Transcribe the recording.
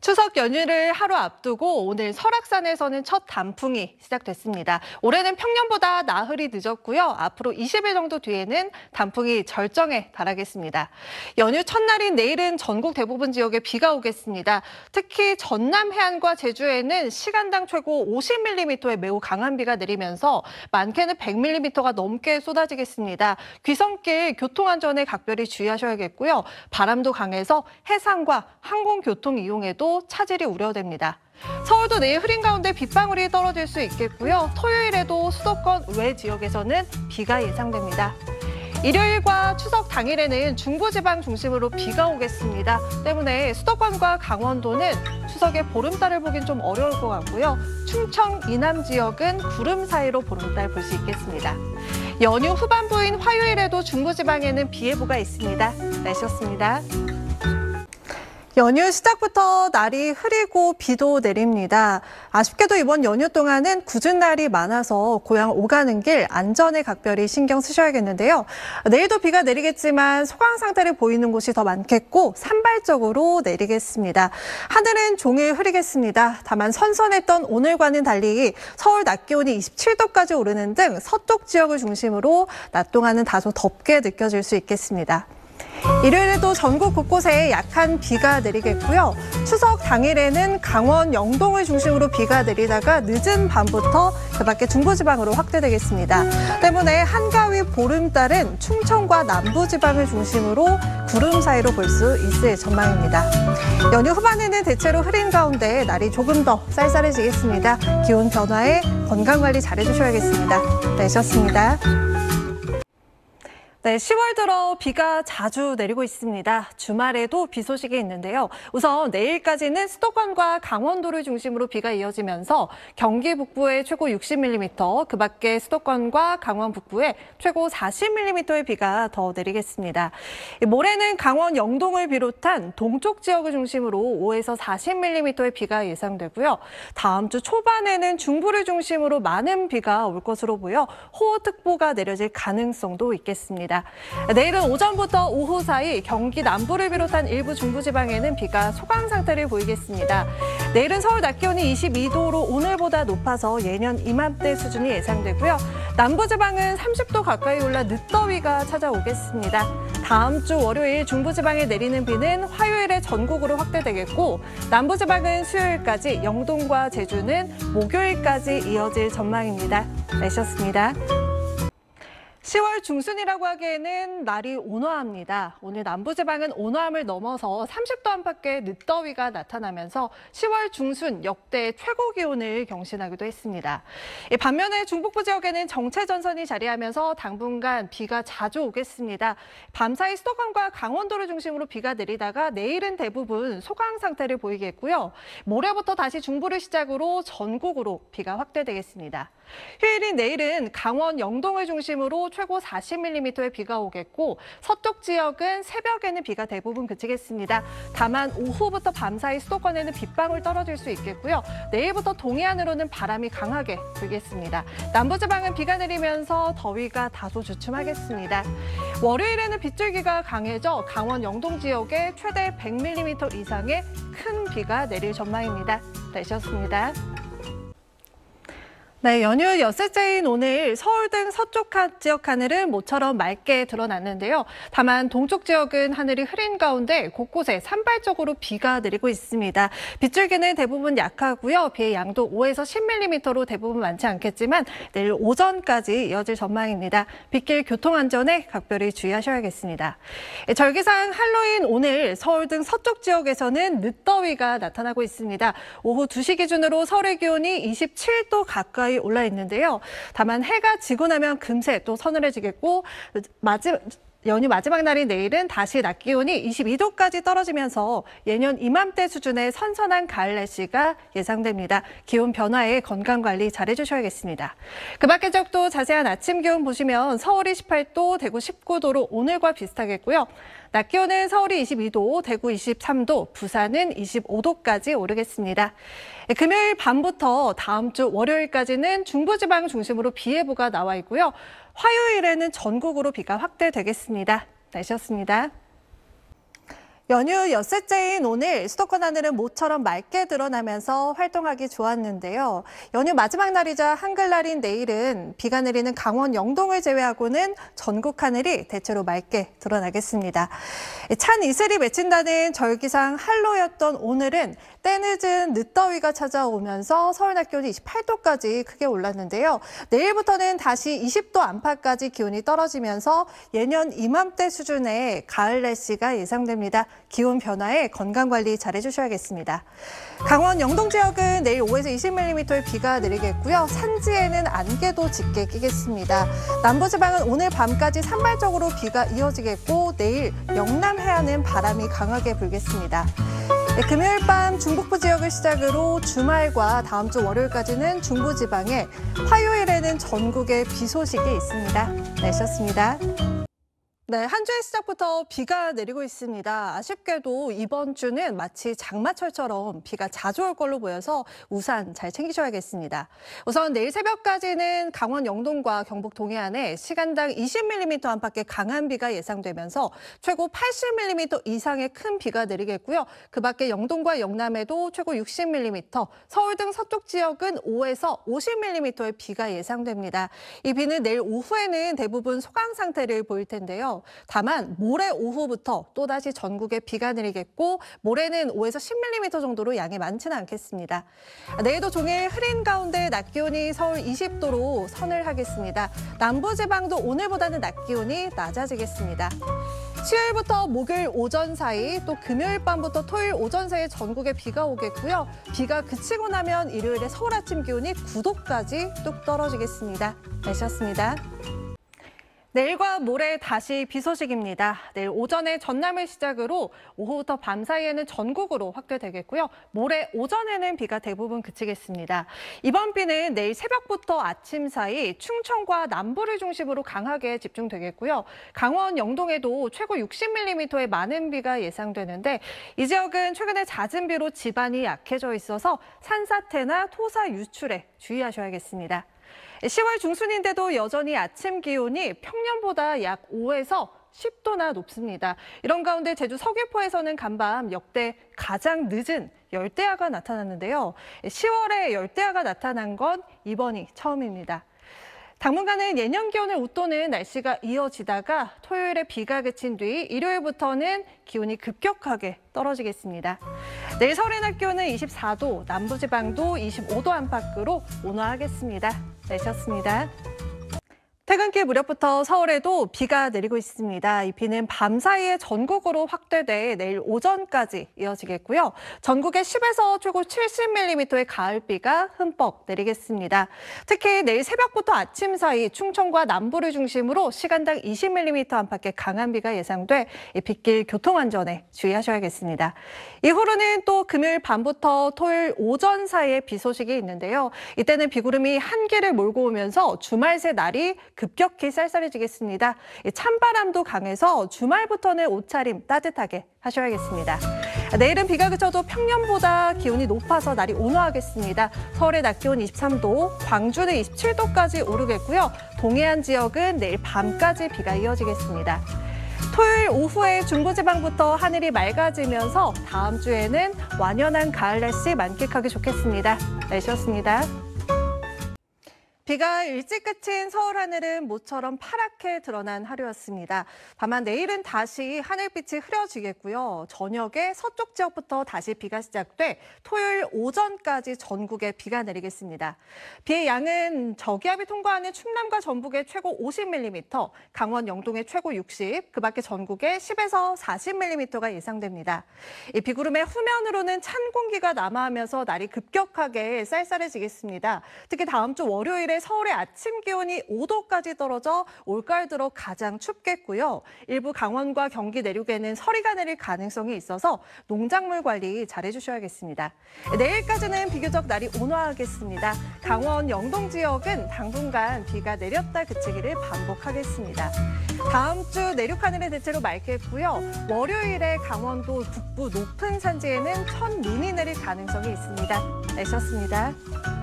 추석 연휴를 하루 앞두고 오늘 설악산에서는 첫 단풍이 시작됐습니다. 올해는 평년보다 나흘이 늦었고요. 앞으로 20일 정도 뒤에는 단풍이 절정에 달하겠습니다. 연휴 첫날인 내일은 전국 대부분 지역에 비가 오겠습니다. 특히 전남 해안과 제주에는 시간당 최고 50mm의 매우 강한 비가 내리면서 많게는 100mm가 넘게 쏟아지겠습니다. 귀성길 교통안전에 각별히 주의하셔야겠고요. 바람도 강해서 해상과 항공교통 이용에도 차질이 우려됩니다. 서울도 내일 흐린 가운데 빗방울이 떨어질 수 있겠고요. 토요일에도 수도권 외 지역에서는 비가 예상됩니다. 일요일과 추석 당일에는 중부지방 중심으로 비가 오겠습니다. 때문에 수도권과 강원도는 추석에 보름달을 보긴 좀 어려울 것 같고요. 충청 이남 지역은 구름 사이로 보름달 볼 수 있겠습니다. 연휴 후반부인 화요일에도 중부지방에는 비 예보가 있습니다. 날씨였습니다. 연휴 시작부터 날이 흐리고 비도 내립니다. 아쉽게도 이번 연휴 동안은 굳은 날이 많아서 고향 오가는 길 안전에 각별히 신경 쓰셔야겠는데요. 내일도 비가 내리겠지만 소강 상태를 보이는 곳이 더 많겠고 산발적으로 내리겠습니다. 하늘은 종일 흐리겠습니다. 다만 선선했던 오늘과는 달리 서울 낮 기온이 27도까지 오르는 등 서쪽 지역을 중심으로 낮 동안은 다소 덥게 느껴질 수 있겠습니다. 일요일에도 전국 곳곳에 약한 비가 내리겠고요. 추석 당일에는 강원 영동을 중심으로 비가 내리다가 늦은 밤부터 그 밖에 중부지방으로 확대되겠습니다. 때문에 한가위 보름달은 충청과 남부지방을 중심으로 구름 사이로 볼 수 있을 전망입니다. 연휴 후반에는 대체로 흐린 가운데 날이 조금 더 쌀쌀해지겠습니다. 기온 변화에 건강관리 잘해주셔야겠습니다. 날씨였습니다. 네, 10월 들어 비가 자주 내리고 있습니다. 주말에도 비 소식이 있는데요. 우선 내일까지는 수도권과 강원도를 중심으로 비가 이어지면서 경기 북부에 최고 60mm, 그 밖에 수도권과 강원 북부에 최고 40mm의 비가 더 내리겠습니다. 모레는 강원 영동을 비롯한 동쪽 지역을 중심으로 5에서 40mm의 비가 예상되고요. 다음 주 초반에는 중부를 중심으로 많은 비가 올 것으로 보여 호우특보가 내려질 가능성도 있겠습니다. 내일은 오전부터 오후 사이 경기 남부를 비롯한 일부 중부지방에는 비가 소강 상태를 보이겠습니다. 내일은 서울 낮 기온이 22도로 오늘보다 높아서 예년 이맘때 수준이 예상되고요. 남부지방은 30도 가까이 올라 늦더위가 찾아오겠습니다. 다음 주 월요일 중부지방에 내리는 비는 화요일에 전국으로 확대되겠고 남부지방은 수요일까지, 영동과 제주는 목요일까지 이어질 전망입니다. 날씨였습니다. 10월 중순이라고 하기에는 날이 온화합니다. 오늘 남부지방은 온화함을 넘어서 30도 안팎의 늦더위가 나타나면서 10월 중순 역대 최고 기온을 경신하기도 했습니다. 반면에 중북부 지역에는 정체전선이 자리하면서 당분간 비가 자주 오겠습니다. 밤사이 수도권과 강원도를 중심으로 비가 내리다가 내일은 대부분 소강 상태를 보이겠고요. 모레부터 다시 중부를 시작으로 전국으로 비가 확대되겠습니다. 휴일인 내일은 강원 영동을 중심으로 최고 40mm의 비가 오겠고 서쪽 지역은 새벽에는 비가 대부분 그치겠습니다. 다만 오후부터 밤사이 수도권에는 빗방울 떨어질 수 있겠고요. 내일부터 동해안으로는 바람이 강하게 불겠습니다. 남부지방은 비가 내리면서 더위가 다소 주춤하겠습니다. 월요일에는 빗줄기가 강해져 강원 영동 지역에 최대 100mm 이상의 큰 비가 내릴 전망입니다. 날씨였습니다. 네, 연휴 엿새째인 오늘 서울 등 서쪽 지역 하늘은 모처럼 맑게 드러났는데요. 다만 동쪽 지역은 하늘이 흐린 가운데 곳곳에 산발적으로 비가 내리고 있습니다. 빗줄기는 대부분 약하고요. 비의 양도 5에서 10mm로 대부분 많지 않겠지만 내일 오전까지 이어질 전망입니다. 빗길 교통안전에 각별히 주의하셔야겠습니다. 절기상 할로윈 오늘 서울 등 서쪽 지역에서는 늦더위가 나타나고 있습니다. 오후 2시 기준으로 서울의 기온이 27도 가까이 올라 있는데요. 다만 해가 지고 나면 금세 또 서늘해지겠고 연휴 마지막 날인 내일은 다시 낮 기온이 22도까지 떨어지면서 예년 이맘때 수준의 선선한 가을 날씨가 예상됩니다. 기온 변화에 건강관리 잘해주셔야겠습니다. 그 밖의 지역도 자세한 아침 기온 보시면 서울이 18도, 대구 19도로 오늘과 비슷하겠고요. 낮 기온은 서울이 22도, 대구 23도, 부산은 25도까지 오르겠습니다. 금요일 밤부터 다음 주 월요일까지는 중부지방 중심으로 비 예보가 나와 있고요. 화요일에는 전국으로 비가 확대되겠습니다. 날씨였습니다. 연휴 엿새째인 오늘 수도권 하늘은 모처럼 맑게 드러나면서 활동하기 좋았는데요. 연휴 마지막 날이자 한글날인 내일은 비가 내리는 강원 영동을 제외하고는 전국 하늘이 대체로 맑게 드러나겠습니다. 찬 이슬이 맺힌다는 절기상 한로였던 오늘은 때늦은 늦더위가 찾아오면서 서울 낮 기온이 28도까지 크게 올랐는데요. 내일부터는 다시 20도 안팎까지 기온이 떨어지면서 예년 이맘때 수준의 가을 날씨가 예상됩니다. 기온 변화에 건강관리 잘 해주셔야겠습니다. 강원 영동 지역은 내일 5에서 20mm의 비가 내리겠고요. 산지에는 안개도 짙게 끼겠습니다. 남부지방은 오늘 밤까지 산발적으로 비가 이어지겠고 내일 영남 해안은 바람이 강하게 불겠습니다. 금요일 밤 중북부 지역을 시작으로 주말과 다음 주 월요일까지는 중부지방에, 화요일에는 전국에 비 소식이 있습니다. 날씨였습니다. 네, 한 주의 시작부터 비가 내리고 있습니다. 아쉽게도 이번 주는 마치 장마철처럼 비가 자주 올 걸로 보여서 우산 잘 챙기셔야겠습니다. 우선 내일 새벽까지는 강원 영동과 경북 동해안에 시간당 20mm 안팎의 강한 비가 예상되면서 최고 80mm 이상의 큰 비가 내리겠고요. 그 밖에 영동과 영남에도 최고 60mm, 서울 등 서쪽 지역은 5에서 50mm의 비가 예상됩니다. 이 비는 내일 오후에는 대부분 소강 상태를 보일 텐데요. 다만 모레 오후부터 또다시 전국에 비가 내리겠고 모레는 5에서 10mm 정도로 양이 많지는 않겠습니다. 내일도 종일 흐린 가운데 낮 기온이 서울 20도로 선을 하겠습니다. 남부지방도 오늘보다는 낮 기온이 낮아지겠습니다. 수요일부터 목요일 오전 사이 또 금요일 밤부터 토요일 오전 사이에 전국에 비가 오겠고요. 비가 그치고 나면 일요일에 서울 아침 기온이 9도까지 뚝 떨어지겠습니다. 날씨였습니다. 내일과 모레 다시 비 소식입니다. 내일 오전에 전남을 시작으로 오후부터 밤 사이에는 전국으로 확대되겠고요. 모레 오전에는 비가 대부분 그치겠습니다. 이번 비는 내일 새벽부터 아침 사이 충청과 남부를 중심으로 강하게 집중되겠고요. 강원 영동에도 최고 60mm의 많은 비가 예상되는데 이 지역은 최근에 잦은 비로 지반이 약해져 있어서 산사태나 토사 유출에 주의하셔야겠습니다. 10월 중순인데도 여전히 아침 기온이 평년보다 약 5에서 10도나 높습니다. 이런 가운데 제주 서귀포에서는 간밤 역대 가장 늦은 열대야가 나타났는데요. 10월에 열대야가 나타난 건 이번이 처음입니다. 당분간은 예년 기온을 웃도는 날씨가 이어지다가 토요일에 비가 그친 뒤 일요일부터는 기온이 급격하게 떨어지겠습니다. 내일 서울의 낮 기온은 24도, 남부지방도 25도 안팎으로 온화하겠습니다. 날씨였습니다. 퇴근길 무렵부터 서울에도 비가 내리고 있습니다. 이 비는 밤 사이에 전국으로 확대돼 내일 오전까지 이어지겠고요. 전국에 10에서 최고 70mm의 가을비가 흠뻑 내리겠습니다. 특히 내일 새벽부터 아침 사이 충청과 남부를 중심으로 시간당 20mm 안팎의 강한 비가 예상돼 빗길 교통안전에 주의하셔야겠습니다. 이후로는 또 금요일 밤부터 토요일 오전 사이에 비 소식이 있는데요. 이때는 비구름이 한기를 몰고 오면서 주말 새 날이 급격히 쌀쌀해지겠습니다. 찬바람도 강해서 주말부터는 옷차림 따뜻하게 하셔야겠습니다. 내일은 비가 그쳐도 평년보다 기온이 높아서 날이 온화하겠습니다. 서울의 낮 기온 23도, 광주는 27도까지 오르겠고요. 동해안 지역은 내일 밤까지 비가 이어지겠습니다. 토요일 오후에 중부지방부터 하늘이 맑아지면서 다음 주에는 완연한 가을 날씨 만끽하기 좋겠습니다. 날씨였습니다. 비가 일찍 그친 서울 하늘은 모처럼 파랗게 드러난 하루였습니다. 다만 내일은 다시 하늘빛이 흐려지겠고요. 저녁에 서쪽 지역부터 다시 비가 시작돼 토요일 오전까지 전국에 비가 내리겠습니다. 비의 양은 저기압이 통과하는 충남과 전북의 최고 50mm, 강원 영동의 최고 60, 그 밖에 전국에 10에서 40mm가 예상됩니다. 이 비구름의 후면으로는 찬 공기가 남하하면서 날이 급격하게 쌀쌀해지겠습니다. 특히 다음 주 월요일에 서울의 아침 기온이 5도까지 떨어져 올가을 들어 가장 춥겠고요. 일부 강원과 경기 내륙에는 서리가 내릴 가능성이 있어서 농작물 관리 잘 해주셔야겠습니다. 내일까지는 비교적 날이 온화하겠습니다. 강원 영동 지역은 당분간 비가 내렸다 그치기를 반복하겠습니다. 다음 주 내륙 하늘은 대체로 맑겠고요. 월요일에 강원도 북부 높은 산지에는 첫눈이 내릴 가능성이 있습니다. 날씨였습니다.